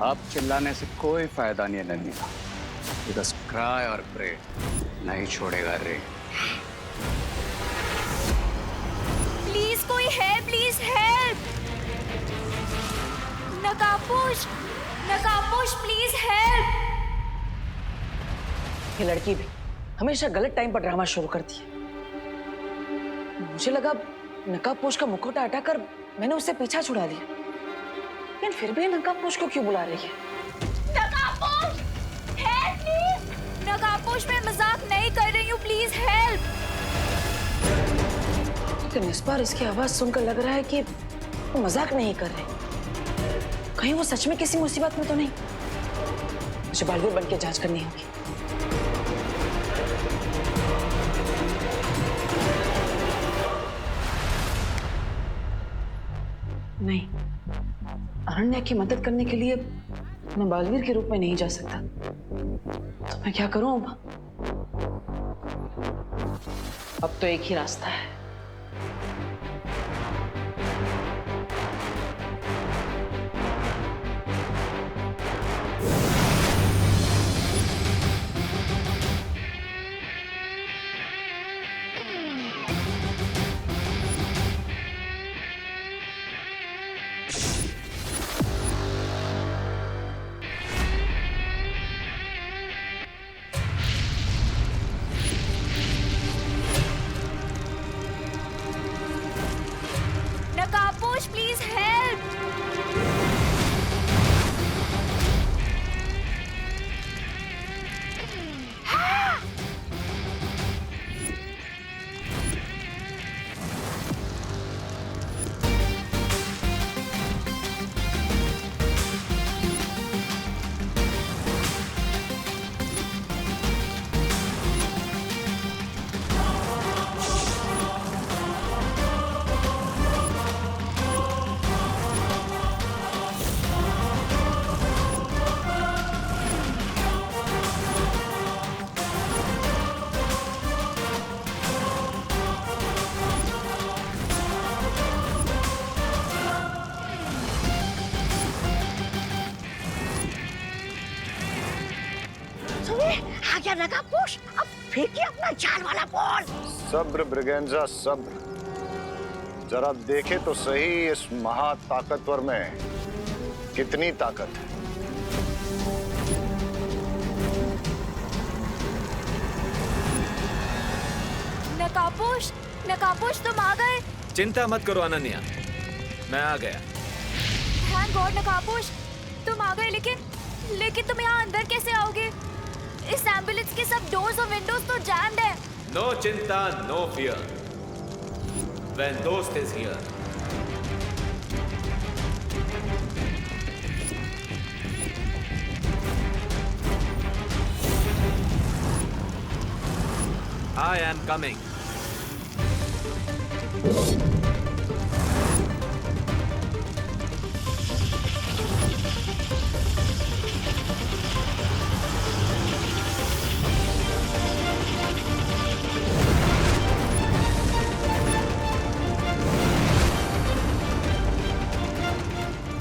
अब चिल्लाने से कोई फायदा नहीं है नन्या। बस क्राई और प्रे, नहीं छोड़ेगा रे। प्लीज कोई है, प्लीज हेल्प। नकाबपोश, नकाबपोश प्लीज हेल्प। ये लड़की भी हमेशा गलत टाइम पर ड्रामा शुरू करती है। मुझे लगा नकाबपोश का मुखौटा हटाकर मैंने उससे पीछा छुड़ा लिया, लेकिन फिर भी नकाबपोश को क्यों बुला रही है? नकाबपोश हेल्प प्लीज। नकाबपोश मैं मजाक नहीं कर रही हूँ, प्लीज हेल्प। लेकिन इस बार इसकी आवाज सुनकर लग रहा है कि वो मजाक नहीं कर रहे। कहीं वो सच में किसी मुसीबत में तो नहीं? मुझे बालवीर बन के जांच करनी होगी। नहीं, अरण्या की मदद करने के लिए मैं बालवीर के रूप में नहीं जा सकता। तो मैं क्या करूं अब तो एक ही रास्ता है। नकाबपोश प्लीज हेल्प। आ गया नकाबपोश, अब फेंकिए अपना जान वाला बॉल। सब्र ब्रिगेंजा सब्र। जरा देखे तो सही इस महा ताकतवर में कितनी ताकत है। नकाबपोश, नकाबपोश तुम आ गए। चिंता मत करो अनन्या, मैं आ गया। थैंक गॉड नकाबपोश, तुम आ गए। लेकिन तुम यहाँ अंदर कैसे आओगे? इस एम्बुलेंस के सब डोर्स और विंडोज तो जैम्ड है। नो चिंता, नो फियर, व्हेन दोस्त is here. I am coming.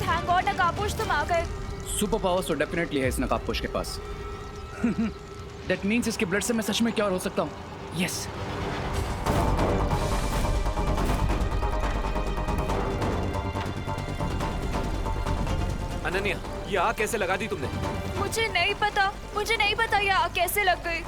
Thank God नकाबपोश तुम आ गए। सुपर पावर्स तो डेफिनेटली है इस नकाबपोश के पास। दैट मीन्स इसके ब्लड से मैं सच में क्या हो सकता हूँ। यस। अनन्या, ये आग कैसे लगा दी तुमने? मुझे नहीं पता ये आग कैसे लग गई।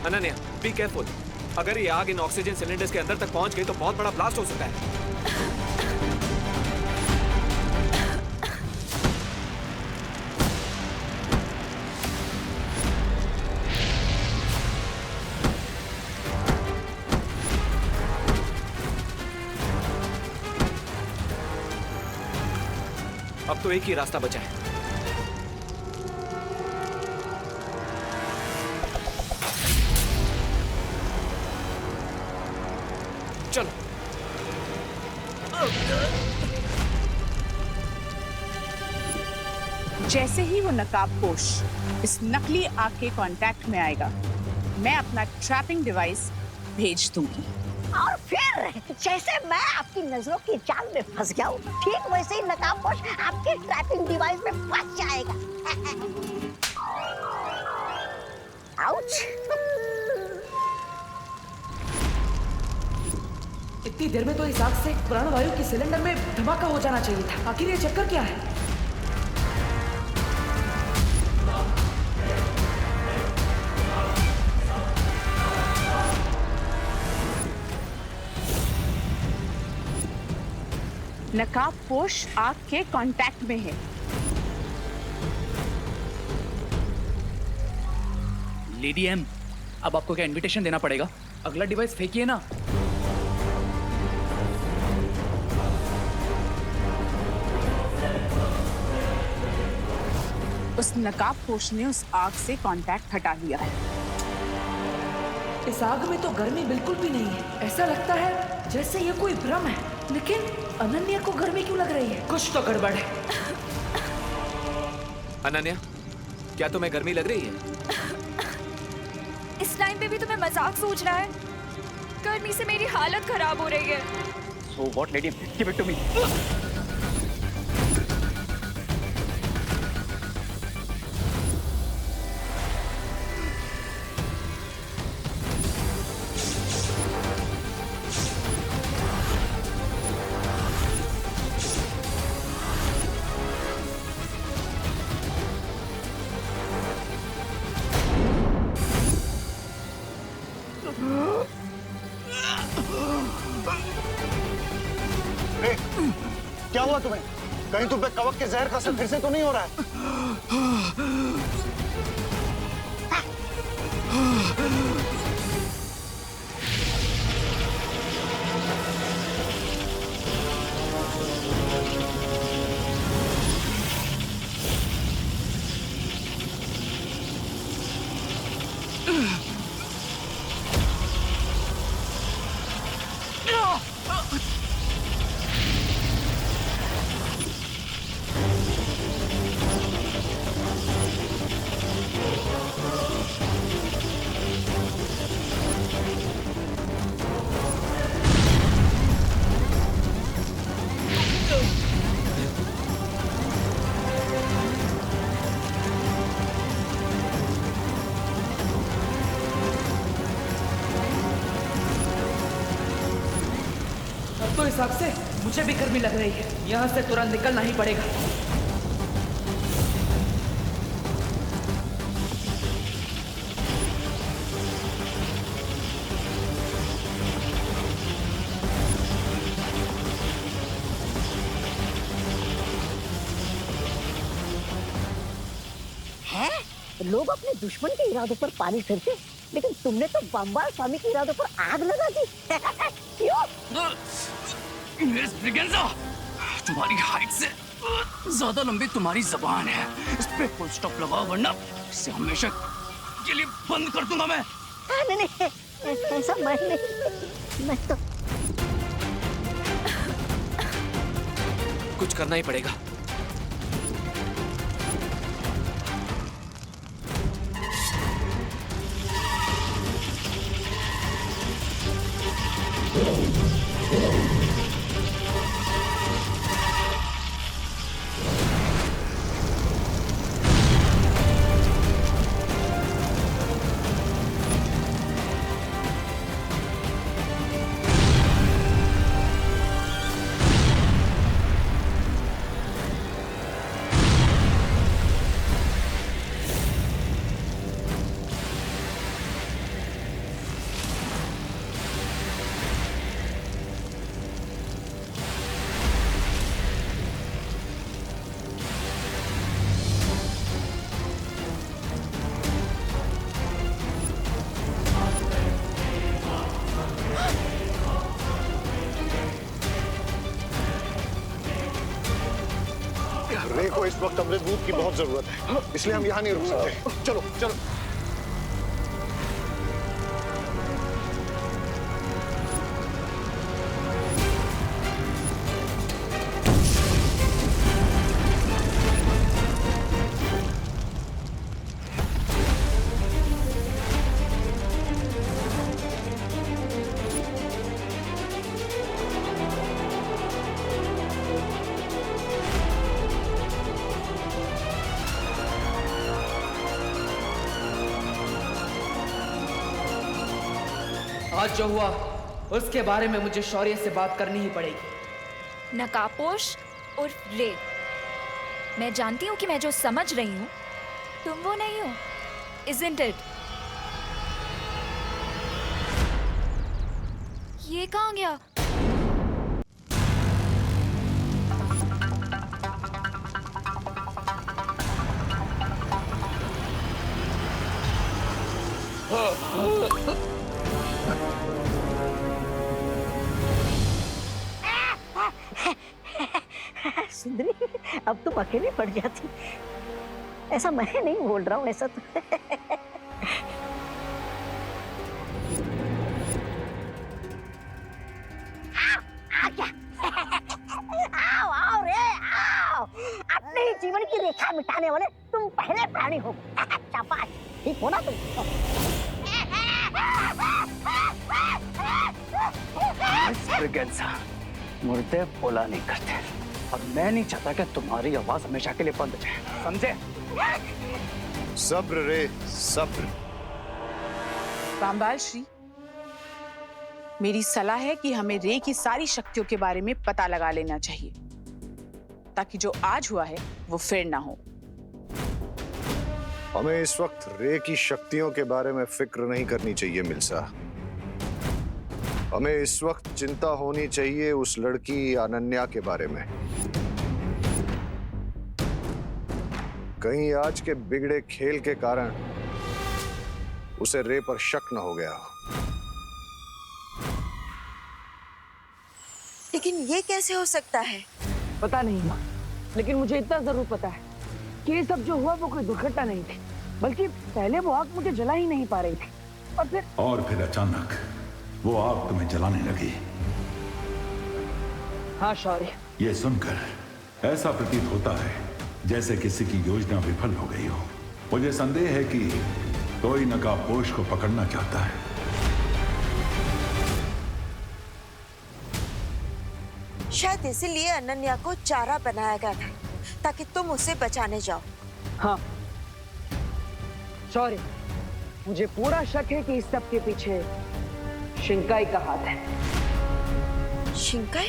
Ananya, be careful. अगर ये आग इन ऑक्सीजन सिलेंडर्स के अंदर तक पहुंच गई तो बहुत बड़ा ब्लास्ट हो सकता है। अब तो एक ही रास्ता बचा है। चलो। जैसे ही वो नकाबपोश इस नकली आग के कांटेक्ट में आएगा, मैं अपना ट्रैपिंग डिवाइस भेज दूंगी। और फिर जैसे मैं आपकी नजरों की जाल में फंस गया हूँ, ठीक वैसे ही नकाबपोश आपके ट्रैपिंग डिवाइस में फंस जाएगा। आउच! इतनी देर में तो इस आग से प्राणवायु के सिलेंडर में धमाका हो जाना चाहिए था। आखिर ये चक्कर क्या है? नकाबपोश आग के कांटेक्ट में है। लेडी एम, अब आपको क्या इनविटेशन देना पड़ेगा? अगला डिवाइस फेंकिए ना। उस नकाबपोश ने उस आग से कांटेक्ट हटा लिया है। इस आग में तो गर्मी बिल्कुल भी नहीं है। ऐसा लगता है जैसे ये कोई भ्रम है। लेकिन अनन्या को गर्मी क्यों लग रही है? कुछ तो गड़बड़ है। अनन्या, क्या तुम्हें गर्मी लग रही है? इस टाइम पे भी तुम्हें मजाक सूझ रहा है? गर्मी से मेरी हालत खराब हो रही है। So what, lady? Give it to me. ए, क्या हुआ तुम्हें? कहीं तुम पे कवक के जहर का असर फिर से तो नहीं हो रहा है? तो इस आग से मुझे भी गर्मी लग रही है। यहाँ से तुरंत निकलना ही पड़ेगा। है? लोग अपने दुश्मन के इरादों पर पानी फिरते, लेकिन तुमने तो बम्बार स्वामी के इरादों पर आग लगा दी। क्यों? मिस ब्रिगेंजा, तुम्हारी हाइट से ज्यादा लंबी तुम्हारी जबान है। इस पे फुल स्टॉप लगाओ, वरना इसे हमेशा के लिए बंद कर दूंगा मैं। नहीं, ऐसा मैं तो कुछ करना ही पड़ेगा। रे को इस वक्त अमृत दूध की बहुत जरूरत है, इसलिए हम यहाँ नहीं रुक सकते। चलो चलो। आज जो हुआ उसके बारे में मुझे शौर्य से बात करनी ही पड़ेगी। नकाबपोश और रे, मैं जानती हूँ कि मैं जो समझ रही हूँ तुम वो नहीं हो, isn't it? ये कहाँ गया? सुंदरी, अब तुम अकेले पड़ जाती। ऐसा मैं नहीं बोल रहा हूँ, ऐसा तो आओ आओ रे आओ, अपने ही जीवन की रेखा मिटाने वाले तुम पहले प्राणी हो। शाबाश, ठीक हो ना तुम? मुर्दे बोला नहीं करते और मैं नहीं चाहता कि तुम्हारी आवाज हमेशा के लिए बंद हो जाए, समझे? सब्र रे सब्र। रामबाल श्री, मेरी सलाह है कि हमें रे की सारी शक्तियों के बारे में पता लगा लेना चाहिए ताकि जो आज हुआ है वो फिर ना हो। हमें इस वक्त रे की शक्तियों के बारे में फिक्र नहीं करनी चाहिए मिल्सा। हमें इस वक्त चिंता होनी चाहिए उस लड़की अनन्या के बारे में। कहीं आज के बिगड़े खेल के कारण उसे रे पर शक न हो गया हो। लेकिन ये कैसे हो सकता है? पता नहीं माँ, लेकिन मुझे इतना जरूर पता है कि ये सब जो हुआ वो कोई दुर्घटना नहीं थी, बल्कि पहले वो आग मुझे जला ही नहीं पा रही थी और फिर अचानक वो आग तुम्हें जलाने लगी। हाँ शौर्य, ये सुनकर ऐसा प्रतीत होता है जैसे किसी की योजना विफल हो गई हो। मुझे संदेह है कि कोई नकाबपोश को पकड़ना चाहता है। शायद इसीलिए अनन्या को चारा बनाया गया था ताकि तुम उसे बचाने जाओ। हाँ शौर्य, मुझे पूरा शक है कि इस सब के पीछे शिंकाई का हाथ है। शिंकाई?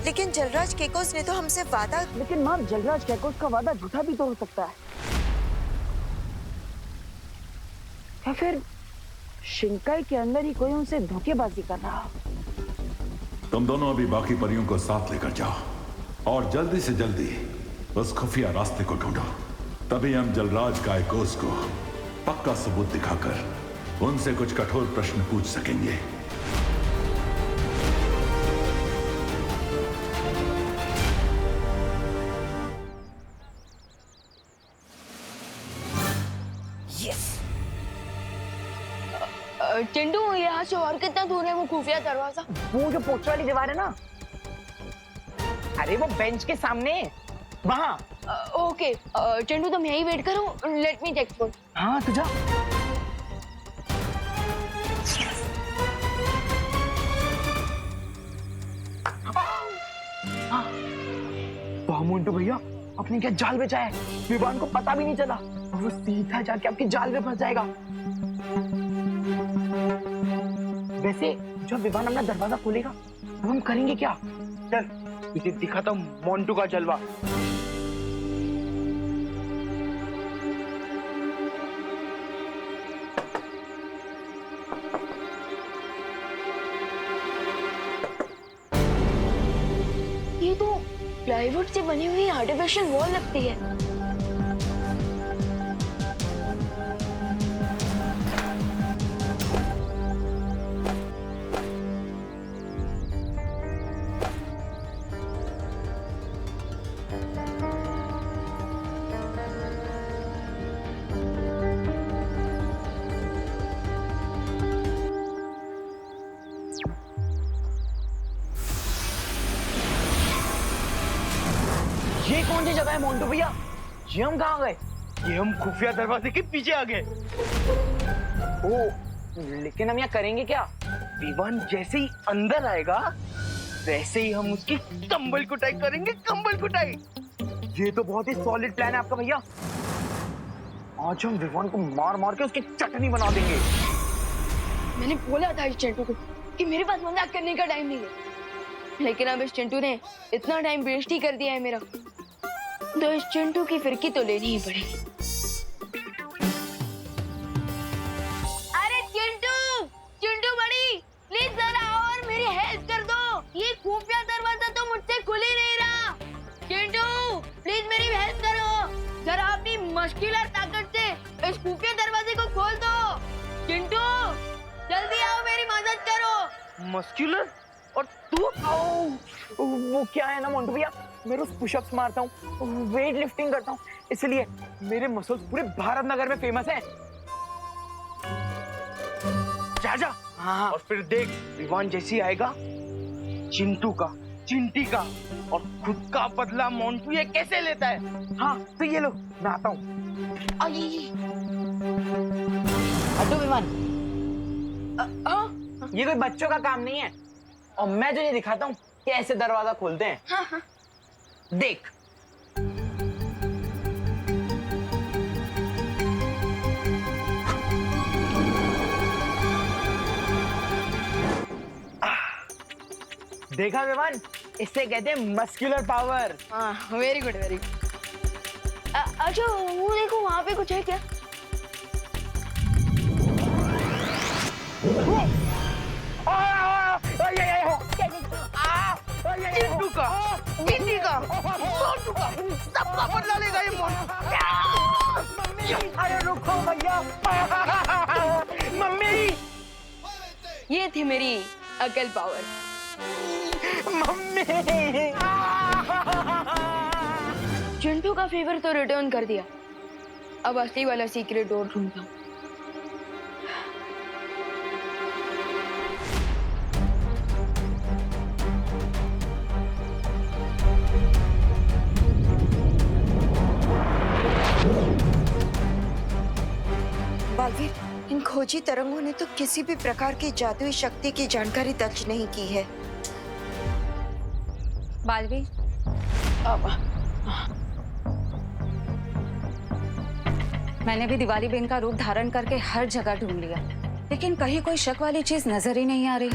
लेकिन जलराज केकोस ने तो हमसे वादा। लेकिन मां, जलराज केकोस का वादा झूठा भी तो हो सकता है, या फिर शिंकाई के अंदर ही कोई उनसे धोखेबाजी कर रहा हो। तुम दोनों अभी बाकी परियों को साथ लेकर जाओ और जल्दी से जल्दी उस खुफिया रास्ते को ढूंढो। तभी हम जलराज कायकोस को पक्का सबूत दिखाकर उनसे कुछ कठोर प्रश्न पूछ सकेंगे। चिंटू, यहाँ से और कितना दूर है वो खुफिया दरवाजा? वो जो पोस्टर वाली दीवार है ना, अरे वो बेंच के सामने वहाँ। ओके चिंटू, तुम यही वेट करो, लेट मी चेक फॉर। हाँ तुझा। वाह मोंटू भैया, आपने क्या जाल बिछाया है, विवान को पता भी नहीं चला और वो सीधा जाके आपकी जाल में फंस जाएगा। वैसे जब विवान अपना दरवाजा खोलेगा तो हम करेंगे क्या? चल तुझे दिखाता हूँ मोंटू का जलवा। ये तो प्लाईवुड से बनी हुई आर्टिफिशियल वॉल लगती है। ये कौन सी जगह है मोंटू भैया? ये हम कहाँ गए? ये हम खुफिया दरवाजे के पीछे आ गए। ओ, लेकिन हम यहाँ करेंगे क्या? विवान जैसे ही अंदर आएगा वैसे ही हम उसकी कंबल कुटाई करेंगे, कंबल कुटाई। ये तो बहुत ही सॉलिड प्लान है आपका भैया। आज हम विवान को मार मार के उसकी चटनी बना देंगे। मैंने बोला था इस चिंटू को कि मेरे पास मजाक करने का टाइम नहीं है, लेकिन अब इस चिंटू ने इतना टाइम वेस्ट ही कर दिया है मेरा, तो इस चिंटू की फिरकी तो लेनी ही पड़ेगी। अरे चिंटू, चिंटू बड़ी, प्लीज जरा आओ और मेरी हेल्प कर दो। ये खुफिया दरवाजा तो मुझसे खुल ही नहीं रहा। चिंटू प्लीज मेरी हेल्प करो, जरा अपनी मस्कुलर ताकत से इस खुफिया दरवाजे को खोल दो। चिंटू जल्दी आओ, मेरी मदद करो। मस्कुलर? और तू? वो क्या है ना मोंटू भैया, मैं रोज पुशअप्स मारता हूँ, वेट लिफ्टिंग करता हूँ, इसलिए मेरे मसल्स पूरे भारत नगर में फेमस हैं। जा हाँ, और फिर देख विवान जैसी आएगा चिंटू का, चिंटी का और खुद का बदला मोंटू ये कैसे लेता है। हाँ तो ये लो, मैं आता हूँ। हटो विमान, ये कोई बच्चों का काम नहीं है, और मैं तुझे दिखाता हूँ कैसे दरवाजा खोलते हैं। हाँ। देख। देखा विमान, इससे कहते हैं मस्कुलर पावर। हाँ वेरी गुड वेरी गुड। अच्छा वो देखो वहाँ पे कुछ है क्या? चिंटू का, चिंटी का, मोंटू का, सबका बदला लेगा ये मोंटू। अरे रुको भैया, मम्मी। ये थी मेरी अकल पावर। मम्मी। चिंटू का फेवर तो रिटर्न कर दिया, अब असली वाला सीक्रेट डोर ढूंढता हूँ। बालवीर, इन खोजी तरंगों ने तो किसी भी प्रकार की जादुई शक्ति की जानकारी दर्ज नहीं की है। बालवीर, मैंने भी दिवाली बेन का रूप धारण करके हर जगह ढूंढ लिया, लेकिन कहीं कोई शक वाली चीज नजर ही नहीं आ रही।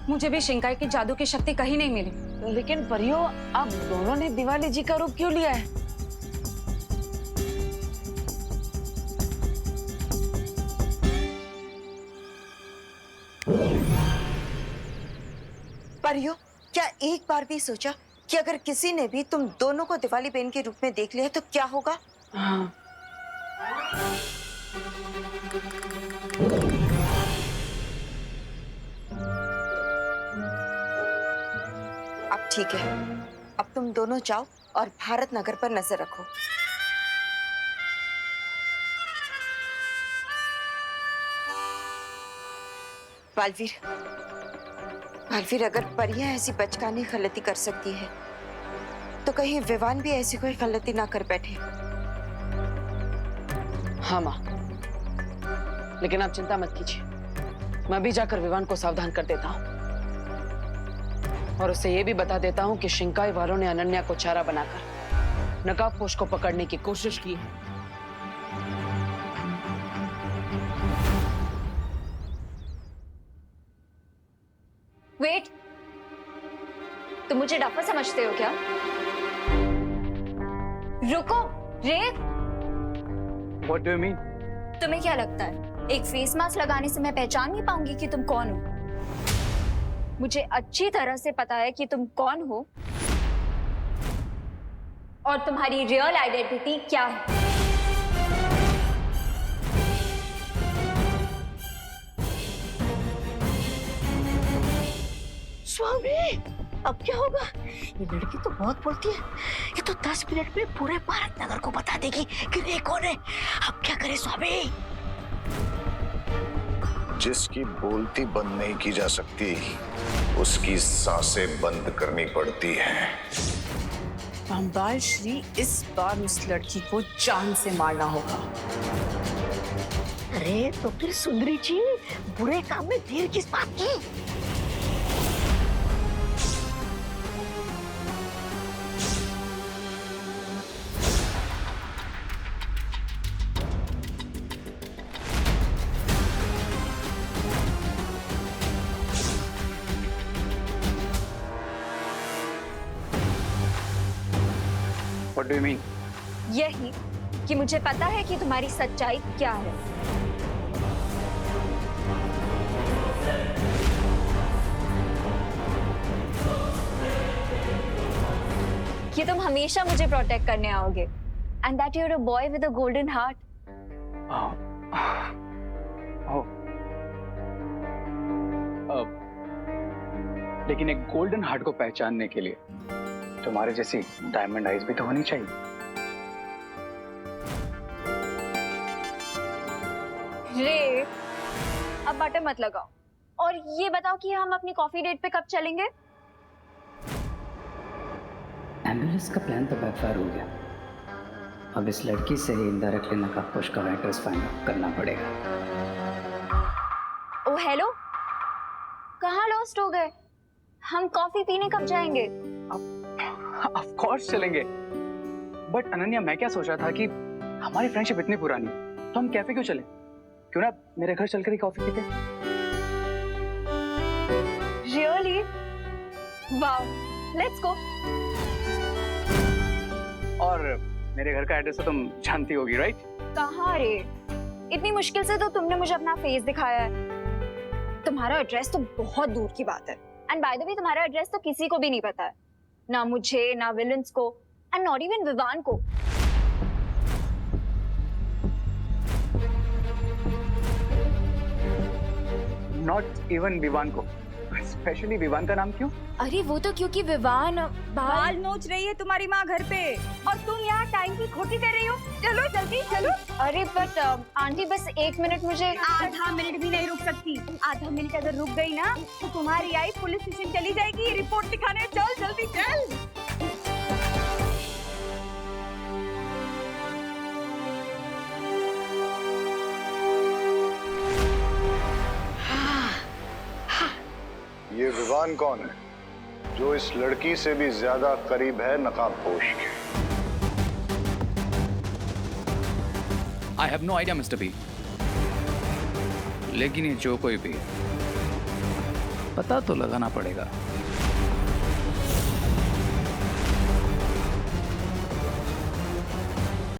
मुझे भी शिंकाई की जादू की शक्ति कहीं नहीं मिली। लेकिन परियो, आप दोनों ने दिवाली जी का रूप क्यों लिया है? परियो, क्या एक बार भी सोचा कि अगर किसी ने भी तुम दोनों को दिवाली बेन के रूप में देख लिया तो क्या होगा? हाँ। अब ठीक है, अब तुम दोनों जाओ और भारत नगर पर नजर रखो। बालवीर, बालवीर, अगर परियां ऐसी बचकानी गलती कर सकती है तो कहीं विवान भी ऐसी कोई गलती ना कर बैठे। हाँ माँ, लेकिन आप चिंता मत कीजिए, मैं भी जाकर विवान को सावधान कर देता हूँ और उसे ये भी बता देता हूँ कि शिंकाई वालों ने अनन्या को चारा बनाकर नकाबपोश को पकड़ने की कोशिश की है। वेट, तुम मुझे डफर समझते हो क्या? रुको, रेत। What do you mean? तुम्हें क्या लगता है एक फेस मास्क लगाने से मैं पहचान नहीं पाऊंगी कि तुम कौन हो? मुझे अच्छी तरह से पता है कि तुम कौन हो और तुम्हारी रियल आइडेंटिटी क्या है। स्वामी, अब क्या होगा? ये लड़की तो बहुत बोलती है, ये तो 10 मिनट में पूरे भारत नगर को बता देगी कि रे कौन है। अब क्या करे स्वामी? जिसकी बोलती बंद नहीं की जा सकती, उसकी सांसें बंद करनी पड़ती हैं। बम्बाल श्री, इस बार उस लड़की को जान से मारना होगा। अरे तो फिर सुंदरी जी, बुरे काम में देर किस बात की? What do you mean? यही कि मुझे पता है कि तुम्हारी सच्चाई क्या है। कि तुम हमेशा मुझे प्रोटेक्ट करने आओगे and that you are a boy with a golden heart. लेकिन एक गोल्डन हार्ट को पहचानने के लिए तुम्हारे जैसी डायमंड आइज भी तो होनी चाहिए। रे, अब बटन मत लगाओ और ये बताओ कि हम अपनी कॉफी डेट पे कब चलेंगे? एम्बुलेंस का प्लान तो बैकफायर हो गया। अब इस लड़की से ही इनडायरेक्टली नकाबपोश का एड्रेस फाइंड आउट करना पड़ेगा। ओ हेलो, कहाँ लॉस्ट हो गए? हम कॉफी पीने कब जाएंगे? ऑफ कोर्स चलेंगे। बट अनन्या, मैं क्या सोच रहा था कि हमारी फ्रेंडशिप इतनी पुरानी है तो हम कैफे क्यों चले? क्यों ना मेरे घर चलकर ही कॉफी पीते? रियली? Wow, let's go. और मेरे घर का एड्रेस तो तुम जानती होगी, राइट? कहाँ रे? इतनी मुश्किल से तो तुमने मुझे अपना फेस दिखाया है। तुम्हारा एड्रेस तो बहुत दूर की बात है। एंड बाय द वे, तुम्हारा एड्रेस तो किसी को भी नहीं पता है, ना मुझे, ना विलन्स को, एंड नॉट इवन विवान को। नॉट इवन विवान को? स्पेशली विवान का नाम क्यों? अरे वो तो क्योंकि विवान बाल नोच रही है तुम्हारी माँ घर पे और तुम यहाँ टाइम की खोटी कर रही हो। चलो जल्दी चलो। अरे बट आंटी, बस 1 मिनट मुझे। आधा मिनट भी नहीं रुक सकती। आधा मिनट अगर रुक गई ना तो तुम्हारी आई पुलिस स्टेशन चली जाएगी रिपोर्ट लिखाने। चल जल्दी चल। ये विवान कौन है जो इस लड़की से भी ज्यादा करीब है नकाबपोश के? I have no idea mister B, लेकिन ये जो कोई भी, पता तो लगाना पड़ेगा।